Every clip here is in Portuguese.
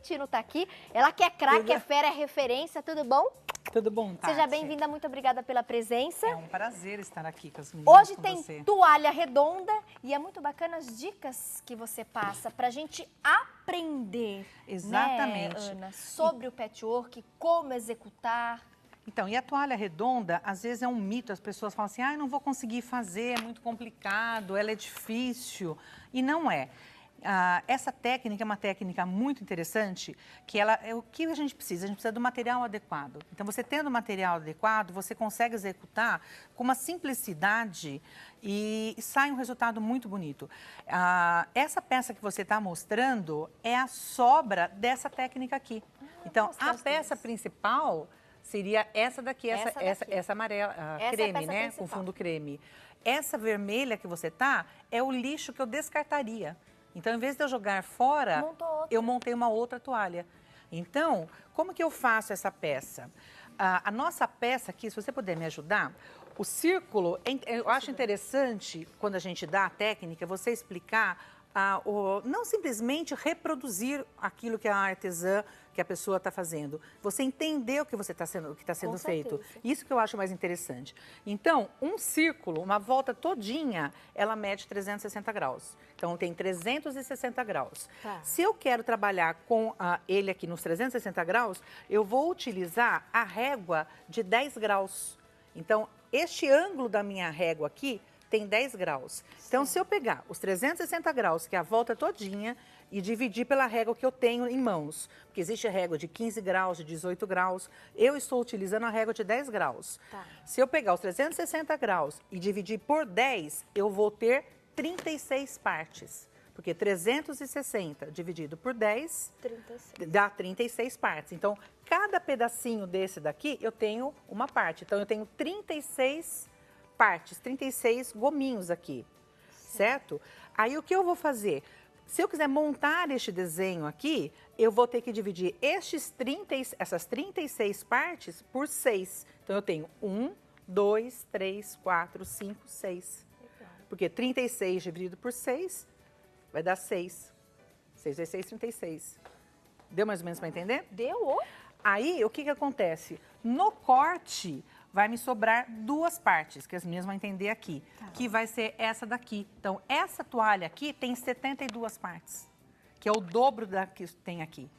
Tino tá aqui. Ela que é craque, é fera, é referência, tudo bom? Tudo bom, Tati? Seja bem-vinda, muito obrigada pela presença. É um prazer estar aqui com as meninas. Hoje tem toalha redonda e é muito bacana as dicas que você passa pra gente aprender. Exatamente. Né, Ana, sobre o patchwork, como executar. Então, e a toalha redonda, às vezes é um mito, as pessoas falam assim, ah, não vou conseguir fazer, é muito complicado, ela é difícil, e não é. Essa técnica é uma técnica muito interessante, que ela é o que a gente precisa do material adequado. Então, você tendo o material adequado, você consegue executar com uma simplicidade e sai um resultado muito bonito. Essa peça que você está mostrando é a sobra dessa técnica aqui. Então, a peça principal seria essa daqui, essa amarela, creme, né? Com fundo creme. Essa vermelha que você tá é o lixo que eu descartaria. Então, em vez de eu jogar fora, eu montei uma outra toalha. Então, como que eu faço essa peça? A nossa peça aqui, se você puder me ajudar, o círculo, eu acho interessante, quando a gente dá a técnica, você explicar, não simplesmente reproduzir aquilo que a artesã, que a pessoa está fazendo. Você entender o que está sendo feito. Isso que eu acho mais interessante. Então, um círculo, uma volta todinha, ela mede 360 graus. Então, tem 360 graus. Tá. Se eu quero trabalhar com ele aqui nos 360 graus, eu vou utilizar a régua de 10 graus. Então, este ângulo da minha régua aqui tem 10 graus. Então, se eu pegar os 360 graus, que é a volta todinha, e dividir pela régua que eu tenho em mãos, porque existe a régua de 15 graus, de 18 graus, eu estou utilizando a régua de 10 graus. Tá. Se eu pegar os 360 graus e dividir por 10, eu vou ter 36 partes. Porque 360 dividido por 10 dá 36 partes. Então, cada pedacinho desse daqui, eu tenho uma parte. Então, eu tenho 36 partes, 36 gominhos aqui, certo? Aí, o que eu vou fazer? Se eu quiser montar este desenho aqui, eu vou ter que dividir essas 36 partes por 6. Então, eu tenho 1, 2, 3, 4, 5, 6. Porque 36 dividido por 6 vai dar 6. 6 vezes 6, 36. Deu mais ou menos para entender? Deu. Aí, o que acontece? No corte, vai me sobrar duas partes, que as meninas vão entender aqui, que vai ser essa daqui. Então, essa toalha aqui tem 72 partes, que é o dobro da que tem aqui.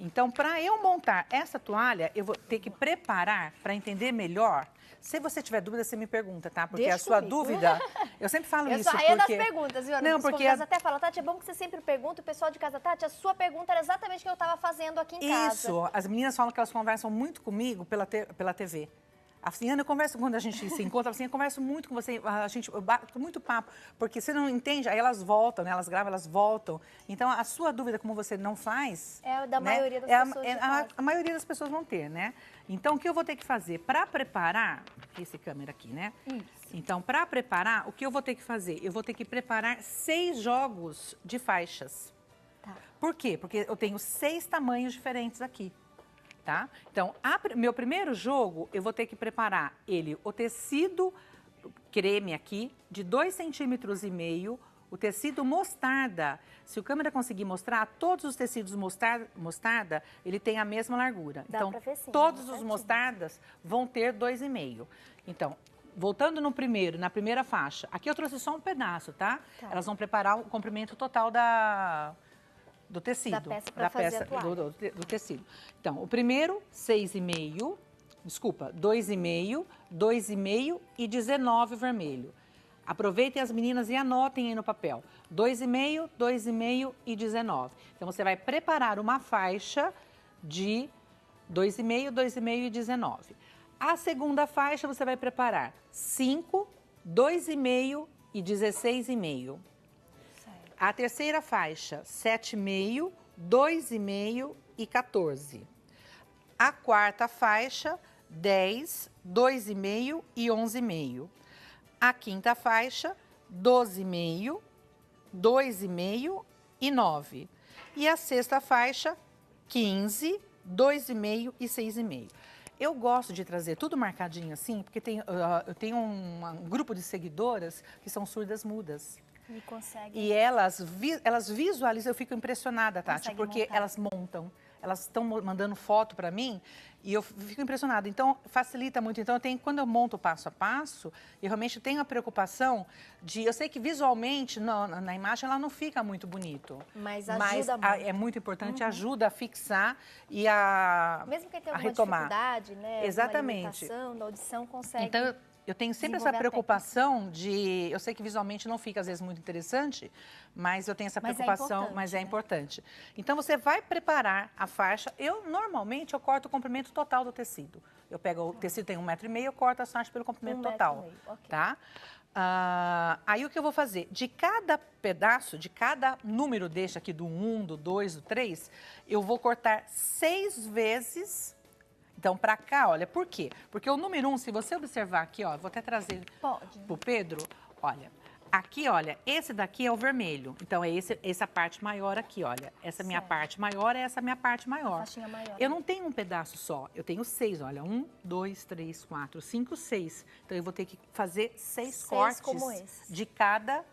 Então, para eu montar essa toalha, eu vou ter que preparar para entender melhor. Se você tiver dúvida, você me pergunta, tá? Porque a sua dúvida, eu sempre falo isso. Eu sou a rainha das perguntas, viu? Não, porque até falam, Tati, é bom que você sempre pergunta, o pessoal de casa, Tati, a sua pergunta era exatamente o que eu estava fazendo aqui em casa. Isso, as meninas falam que elas conversam muito comigo pela TV. Assim, Ana, eu converso, quando a gente se encontra, assim, eu converso muito com você, eu bato muito papo, porque você não entende, aí elas voltam, né? Elas gravam, elas voltam. Então, a sua dúvida, como você não faz... É da maioria das pessoas. A maioria das pessoas vão ter, né? Então, o que eu vou ter que fazer? Para preparar, esse câmera aqui, né? Isso. Então, para preparar, o que eu vou ter que fazer? Eu vou ter que preparar 6 jogos de faixas. Tá. Por quê? Porque eu tenho 6 tamanhos diferentes aqui. Tá? Então, meu primeiro jogo, eu vou ter que preparar o tecido creme aqui, de 2,5 centímetros, o tecido mostarda. Se o câmera conseguir mostrar, todos os tecidos mostarda, ele tem a mesma largura. Então, todos os mostardas vão ter 2,5. Então, voltando na primeira faixa, aqui eu trouxe só um pedaço, tá? Elas vão preparar o comprimento total do tecido, do tecido. Então, o primeiro, 6,5, desculpa, 2,5, 2,5 e 19 vermelho. Aproveitem as meninas e anotem aí no papel. 2,5, 2,5 e 19. Então, você vai preparar uma faixa de 2,5, 2,5 e 19. A segunda faixa, você vai preparar 5, 2,5 e 16,5. A terceira faixa, 7,5, 2,5 e 14. A quarta faixa, 10, 2,5 e 11,5. A quinta faixa, 12,5, 2,5 e 9. E a sexta faixa, 15, 2,5 e 6,5. Eu gosto de trazer tudo marcadinho assim, porque eu tenho um grupo de seguidoras que são surdas mudas. E consegue. E elas visualizam, eu fico impressionada, Tati, Consegue porque montar. elas montam. Elas estão mandando foto para mim e eu fico impressionada. Então, facilita muito. Então, quando eu monto passo a passo, eu realmente tenho a preocupação de... Eu sei que visualmente, na imagem, ela não fica muito bonito. Mas ajuda muito. É muito importante, ajuda a fixar e a Mesmo quem tem a alguma retomar. dificuldade, né? Exatamente. Uma limitação da audição, consegue. Então, eu tenho sempre essa desenvolver a preocupação de... Eu sei que visualmente não fica, às vezes, muito interessante, mas eu tenho essa preocupação, mas é importante. Então, você vai preparar a faixa. Normalmente, eu corto o comprimento total do tecido. Eu pego o tecido, tem 1,5 m, eu corto as faixas pelo comprimento total. 1,5 m, ok. Tá? Aí, o que eu vou fazer? De cada pedaço, de cada número deste aqui, do 1, do 2, do 3, eu vou cortar 6 vezes... Então, para cá, olha, por quê? Porque o número 1, se você observar aqui, ó, vou até trazer para o Pedro, olha, aqui, olha, esse daqui é o vermelho. Então, é essa parte maior aqui, olha. Essa minha parte maior é essa minha parte maior. Faixinha maior. Eu não tenho um pedaço só, eu tenho 6, olha. 1, 2, 3, 4, 5, 6. Então, eu vou ter que fazer 6 cortes como esse. de cada...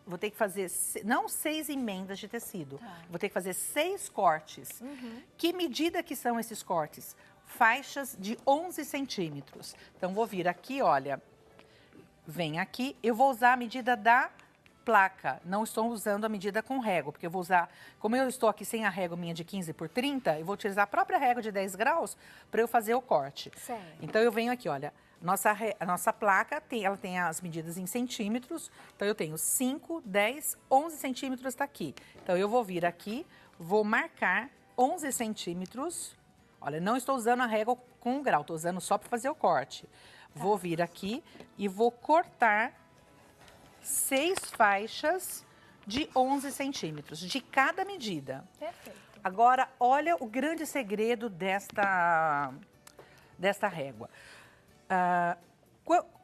Vou ter que fazer, não 6 emendas de tecido, vou ter que fazer 6 cortes. Que medida que são esses cortes? Faixas de 11 centímetros. Então, vou vir aqui, olha, vem aqui, eu vou usar a medida da placa, não estou usando a medida com régua, porque eu vou usar, como eu estou aqui sem a régua minha de 15 por 30, eu vou utilizar a própria régua de 10 graus para eu fazer o corte. Certo. Então, eu venho aqui, olha, a nossa placa, ela tem as medidas em centímetros, então eu tenho 5, 10, 11 centímetros está aqui. Então, eu vou vir aqui, vou marcar 11 centímetros. Olha, não estou usando a régua com o grau, estou usando só para fazer o corte. Vou vir aqui e vou cortar 6 faixas de 11 centímetros, de cada medida. Perfeito. Agora, olha o grande segredo desta régua.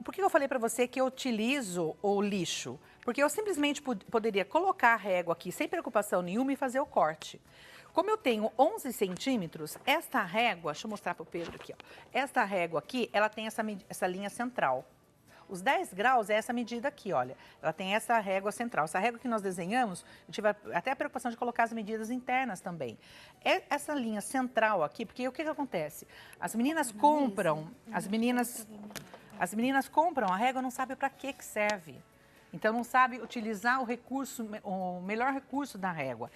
Por que eu falei para você que eu utilizo o lixo? Porque eu simplesmente poderia colocar a régua aqui sem preocupação nenhuma e fazer o corte. Como eu tenho 11 centímetros, esta régua, deixa eu mostrar para o Pedro aqui, ó. Esta régua aqui, ela tem essa linha central. Os 10 graus é essa medida aqui, olha. Ela tem essa régua central. Essa régua que nós desenhamos, eu tive até a preocupação de colocar as medidas internas também. Essa linha central aqui, porque o que acontece? As meninas compram, as meninas compram a régua, não sabem para que serve. Então, não sabe utilizar o melhor recurso da régua.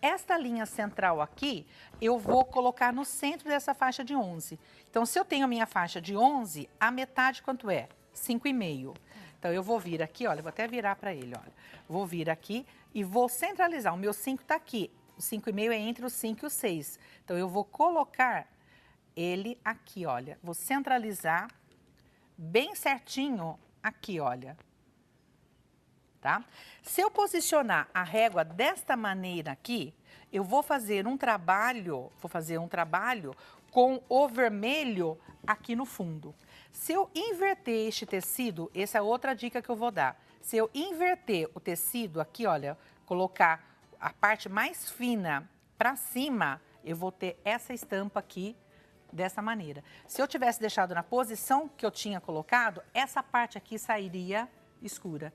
Esta linha central aqui, eu vou colocar no centro dessa faixa de 11. Então, se eu tenho a minha faixa de 11, a metade quanto é? 5,5. Então, eu vou vir aqui, olha, vou até virar para ele, olha. Vou vir aqui e vou centralizar. O meu 5 está aqui. O 5,5 é entre o 5 e o 6. Então, eu vou colocar ele aqui, olha. Vou centralizar bem certinho aqui, olha. Tá? Se eu posicionar a régua desta maneira aqui, eu vou fazer um trabalho com o vermelho aqui no fundo. Se eu inverter este tecido, essa é outra dica que eu vou dar. Se eu inverter o tecido aqui, olha, colocar a parte mais fina para cima, eu vou ter essa estampa aqui dessa maneira. Se eu tivesse deixado na posição que eu tinha colocado, essa parte aqui sairia escura.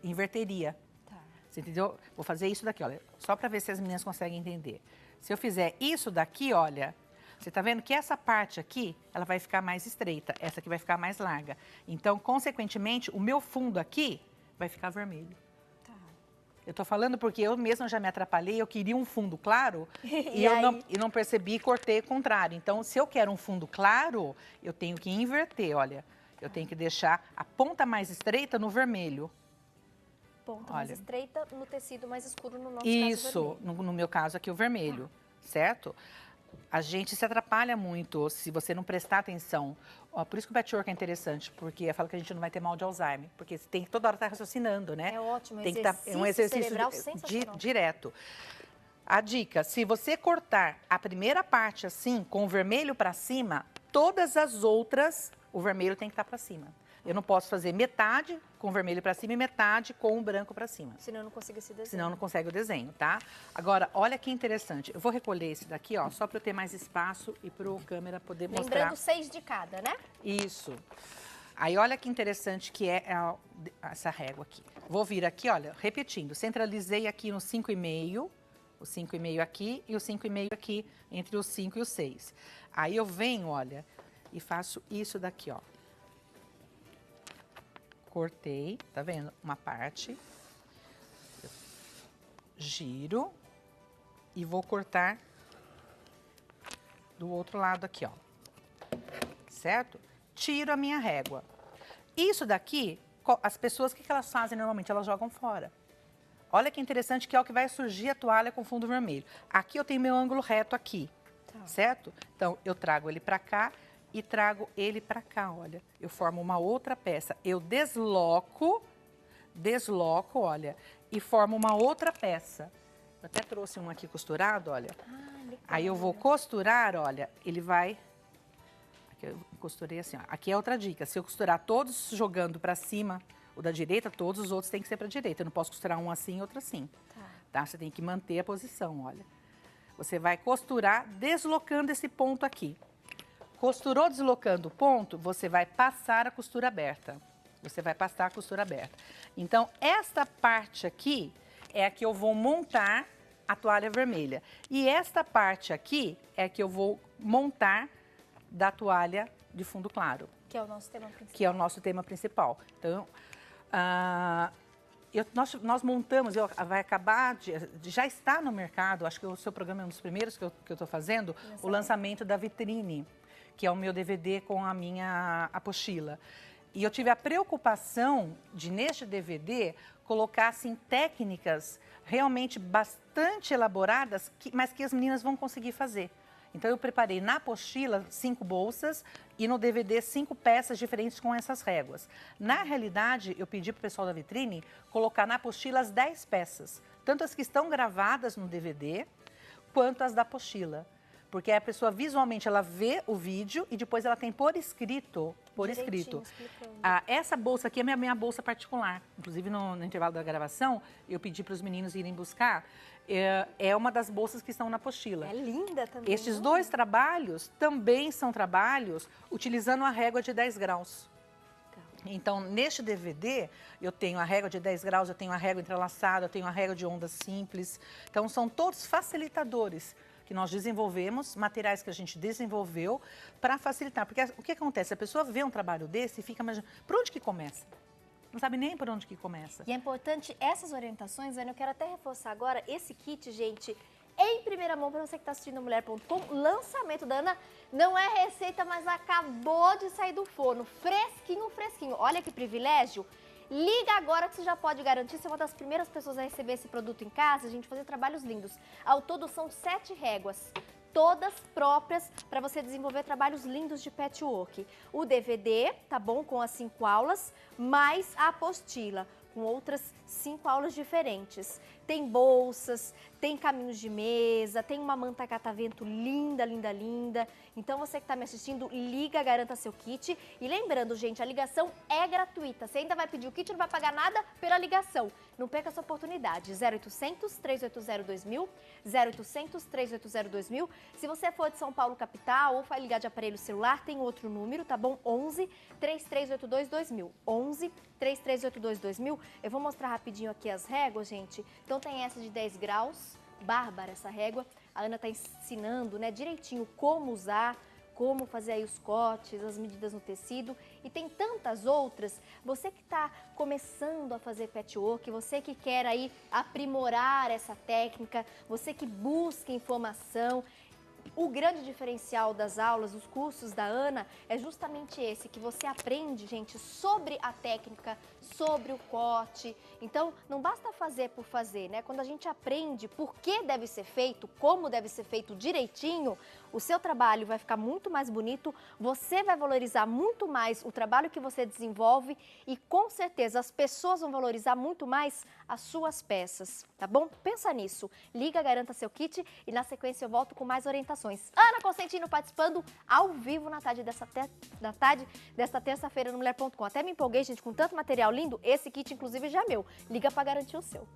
Inverteria. Tá. Você entendeu? Vou fazer isso daqui, olha, só para ver se as meninas conseguem entender. Se eu fizer isso daqui, olha, você tá vendo que essa parte aqui, ela vai ficar mais estreita, essa aqui vai ficar mais larga. Então, consequentemente, o meu fundo aqui vai ficar vermelho. Tá. Eu tô falando porque eu mesma já me atrapalhei, eu queria um fundo claro e não percebi e cortei o contrário. Então, se eu quero um fundo claro, eu tenho que inverter, olha. Eu tenho que deixar a ponta mais estreita no vermelho. Ponta mais estreita no tecido mais escuro, no nosso Isso, caso vermelho. no meu caso aqui o vermelho, certo? A gente se atrapalha muito se você não prestar atenção. Ó, por isso que o patchwork é interessante, porque fala que a gente não vai ter mal de Alzheimer, porque você tem que toda hora estar raciocinando, né? É ótimo, tem que é um exercício cerebral sensacional. direto. A dica, se você cortar a primeira parte assim, com o vermelho para cima, todas as outras, o vermelho tem que estar para cima. Eu não posso fazer metade com o vermelho para cima e metade com o branco para cima. Senão eu não consigo esse desenho. Senão não consegue o desenho, tá? Agora, olha que interessante. Eu vou recolher esse daqui, ó, só para eu ter mais espaço e para a câmera poder mostrar. Lembrando 6 de cada, né? Isso. Aí, olha que interessante que é essa régua aqui. Vou vir aqui, olha, repetindo. Centralizei aqui no 5,5, o 5,5 aqui e o 5,5 aqui, entre os 5 e os 6. Aí eu venho, olha, e faço isso daqui, ó. Cortei, tá vendo? Uma parte. Giro e vou cortar do outro lado aqui, ó. Certo? Tiro a minha régua. Isso daqui, as pessoas, o que elas fazem normalmente? Elas jogam fora. Olha que interessante que é o que vai surgir a toalha com fundo vermelho. Aqui eu tenho meu ângulo reto aqui, certo? Então, eu trago ele pra cá e trago ele pra cá, olha. Eu formo uma outra peça. Eu desloco, olha, e formo uma outra peça. Eu até trouxe um aqui costurado, olha. Aí eu vou costurar, olha, ele vai... Aqui eu costurei assim, ó. Aqui é outra dica. Se eu costurar todos jogando pra cima, o da direita, todos os outros têm que ser pra direita. Eu não posso costurar um assim e outro assim. Tá? Você tem que manter a posição, olha. Você vai costurar deslocando esse ponto aqui. Costurou deslocando o ponto, você vai passar a costura aberta. Você vai passar a costura aberta. Então, esta parte aqui é a que eu vou montar a toalha vermelha. E esta parte aqui é a que eu vou montar da toalha de fundo claro. Que é o nosso tema principal. Que é o nosso tema principal. Então, nós montamos, vai acabar, já está no mercado, acho que o seu programa é um dos primeiros que eu estou fazendo, o lançamento da vitrine, que é o meu DVD com a minha apostila. E eu tive a preocupação de, neste DVD, colocar assim, técnicas realmente bastante elaboradas, mas que as meninas vão conseguir fazer. Então, eu preparei na apostila 5 bolsas e no DVD 5 peças diferentes com essas réguas. Na realidade, eu pedi para o pessoal da vitrine colocar na apostila as 10 peças, tanto as que estão gravadas no DVD, quanto as da apostila. Porque a pessoa visualmente ela vê o vídeo e depois ela tem por escrito. Essa bolsa aqui é a minha bolsa particular. Inclusive no intervalo da gravação, eu pedi para os meninos irem buscar. É uma das bolsas que estão na apostila. É linda também. Estes 2 trabalhos também são trabalhos utilizando a régua de 10 graus. Então, neste DVD, eu tenho a régua de 10 graus, eu tenho a régua entrelaçada, eu tenho a régua de ondas simples. Então, são todos facilitadores que nós desenvolvemos, materiais que a gente desenvolveu para facilitar. Porque o que acontece? A pessoa vê um trabalho desse e fica imaginando, por onde que começa? Não sabe nem por onde que começa. E é importante essas orientações, Ana, eu quero até reforçar agora, esse kit, gente, em primeira mão, para você que está assistindo Mulher.com, lançamento da Ana, não é receita, mas acabou de sair do forno, fresquinho, fresquinho. Olha que privilégio. Liga agora que você já pode garantir, você é uma das primeiras pessoas a receber esse produto em casa, a gente fazer trabalhos lindos. Ao todo são 7 réguas, todas próprias para você desenvolver trabalhos lindos de patchwork. O DVD, tá bom, com as 5 aulas, mais a apostila, com outras 5 aulas diferentes. Tem bolsas, tem caminhos de mesa, tem uma manta catavento linda, linda, linda. Então, você que está me assistindo, liga, garanta seu kit. E lembrando, gente, a ligação é gratuita. Você ainda vai pedir o kit, não vai pagar nada pela ligação. Não perca essa oportunidade. 0800 380 2000, 0800 380 2000. Se você for de São Paulo capital ou vai ligar de aparelho celular, tem outro número, tá bom? 11 3382 2000. 11 3382 2000. Eu vou mostrar rapidinho aqui as réguas, gente. Então, tem essa de 10 graus, bárbara essa régua. A Ana está ensinando, né, direitinho como usar, como fazer aí os cortes, as medidas no tecido. E tem tantas outras. Você que está começando a fazer patchwork, você que quer aí aprimorar essa técnica, você que busca informação. O grande diferencial das aulas, dos cursos da Ana, é justamente esse, que você aprende, gente, sobre a técnica, sobre o corte. Então, não basta fazer por fazer, né? Quando a gente aprende por que deve ser feito, como deve ser feito direitinho, o seu trabalho vai ficar muito mais bonito, você vai valorizar muito mais o trabalho que você desenvolve e, com certeza, as pessoas vão valorizar muito mais as suas peças, tá bom? Pensa nisso. Liga, garanta seu kit e, na sequência, eu volto com mais orientações. Ana Consentino participando ao vivo na tarde desta terça-feira no Mulher.com. Até me empolguei, gente, com tanto material lindo. Esse kit, inclusive, já é meu. Liga para garantir o seu.